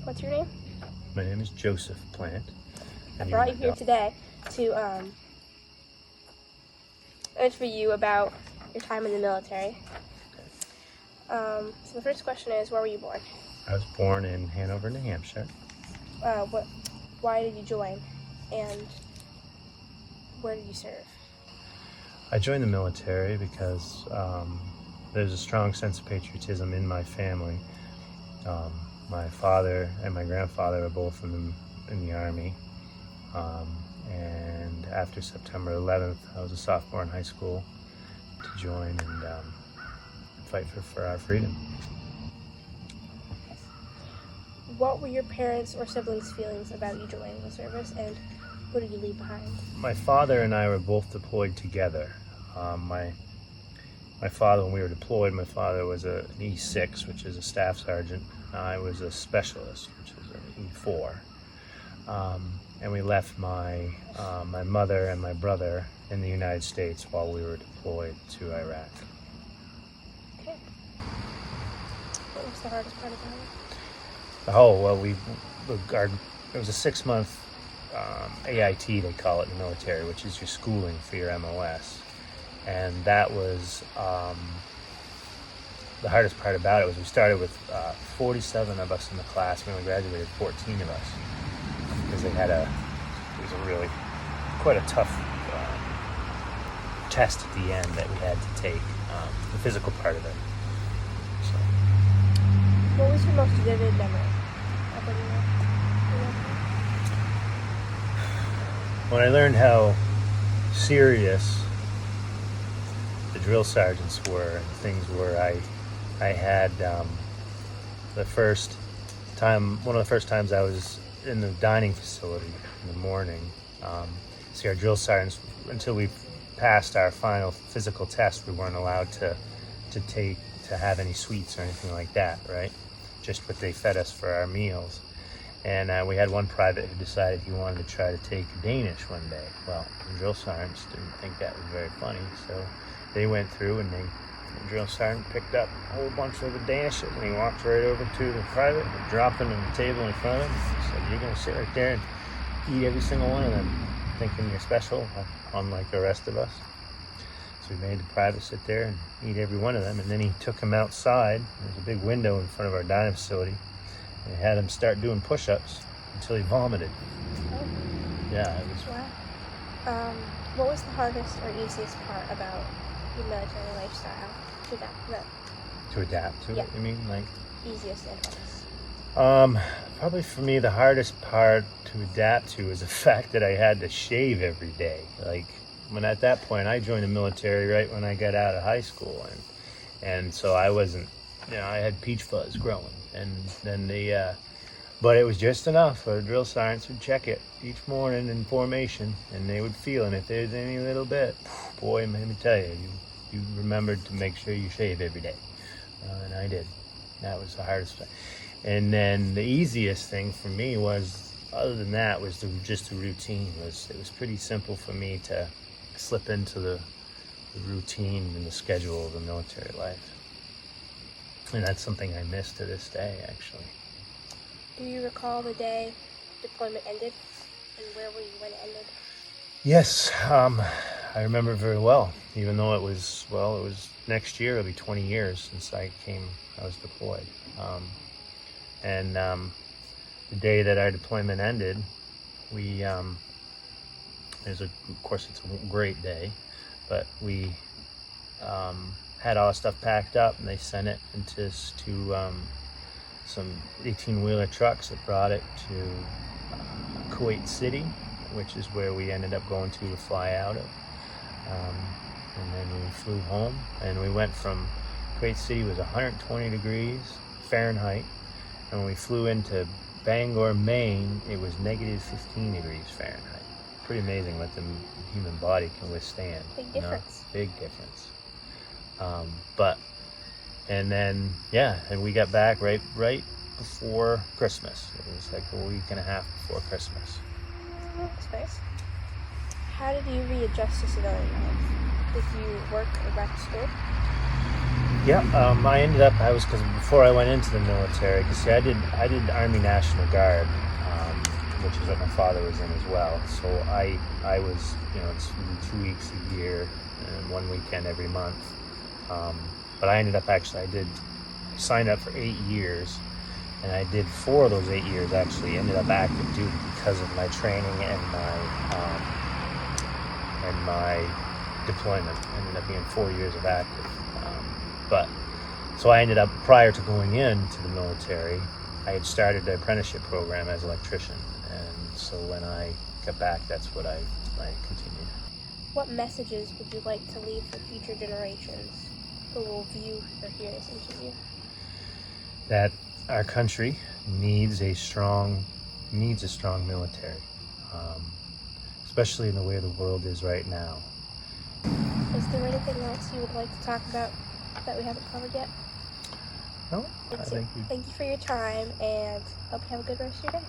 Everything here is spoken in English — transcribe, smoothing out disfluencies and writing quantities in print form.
What's your name? My name is Joseph Plant. I brought you here today to interview you about your time in the military. So the first question is, where were you born? I was born in Hanover, New Hampshire. Why did you join, and where did you serve? I joined the military because there's a strong sense of patriotism in my family. My father and my grandfather are both in the Army. And after September 11th, I was a sophomore in high school to join and fight for our freedom. What were your parents' or siblings' feelings about you joining the service, and who did you leave behind? My father and I were both deployed together. My father, when we were deployed, my father was an E6, which is a staff sergeant. I was a specialist, which is an E4. And we left my mother and my brother in the United States while we were deployed to Iraq. Okay. What was the hardest part about it? Oh, well, it was a 6-month AIT, they call it in the military, which is your schooling for your MOS. And that was the hardest part about it was we started with 47 of us in the class. We only graduated 14 of us because it was a really quite a tough test at the end that we had to take, the physical part of it. So. What was your most vivid memory of when you were? When I learned how serious the drill sergeants were and things were, I had one of the first times I was in the dining facility in the morning. See, our drill sergeants, until we passed our final physical test, we weren't allowed to have any sweets or anything like that, right? Just what they fed us for our meals. And we had one private who decided he wanted to try to take Danish one day. Well, the drill sergeants didn't think that was very funny, so they went through and the drill sergeant picked up a whole bunch of the Danishes and he walked right over to the private and dropped them on the table in front of him and said, "You're going to sit right there and eat every single one of them, thinking you're special, unlike the rest of us." So we made the private sit there and eat every one of them, and then he took him outside. There's a big window in front of our dining facility, and he had him start doing push-ups until he vomited. Oh. Yeah, it was. Wow. What was the hardest or easiest part about your military lifestyle to adapt To Yeah. it, you mean? Like, easiest and hardest? probably for me, the hardest part to adapt to is the fact that I had to shave every day. Like, when at that point, I joined the military right when I got out of high school, and so I wasn't, I had peach fuzz growing, and then but it was just enough. Our drill sergeants would check it each morning in formation, and they would feel, and if there's any little bit, boy, let me tell you, you remembered to make sure you shave every day, and I did. That was the hardest thing. And then the easiest thing for me was, other than that, was just the routine. It was pretty simple for me to slip into the routine and the schedule of the military life. And that's something I miss to this day, actually. Do you recall the day deployment ended, and where were you when it ended? Yes, I remember very well, even though it was next year, it'll be 20 years since I was deployed. And the day that our deployment ended, of course it's a great day, but we had all the stuff packed up, and they sent it into some 18-wheeler trucks that brought it to Kuwait City, which is where we ended up going to fly out of. And then we flew home, and we went from Kuwait City. It was 120 degrees Fahrenheit, and when we flew into Bangor, Maine, it was negative 15 degrees Fahrenheit. Pretty amazing what the human body can withstand. Big difference. Big difference. And then, and we got back right before Christmas. It was like a week and a half before Christmas. That's nice. How did you readjust to civilian life? Did you work or back to school? Yeah, I ended up. Because before I went into the military, because I did Army National Guard, which is what my father was in as well. So I was, it's 2 weeks a year and 1 weekend every month. But I ended up I signed up for 8 years, and I did 4 of those 8 years actually ended up active duty because of my training and my deployment. Ended up being 4 years of active. So I ended up, prior to going into the military, I had started the apprenticeship program as an electrician, and so when I got back, that's what I continued. What messages would you like to leave for future generations who will view or hear this interview? That our country needs a strong military, especially in the way the world is right now. Is there anything else you would like to talk about that we haven't covered yet? No, I think Thank you for your time, and hope you have a good rest of your day.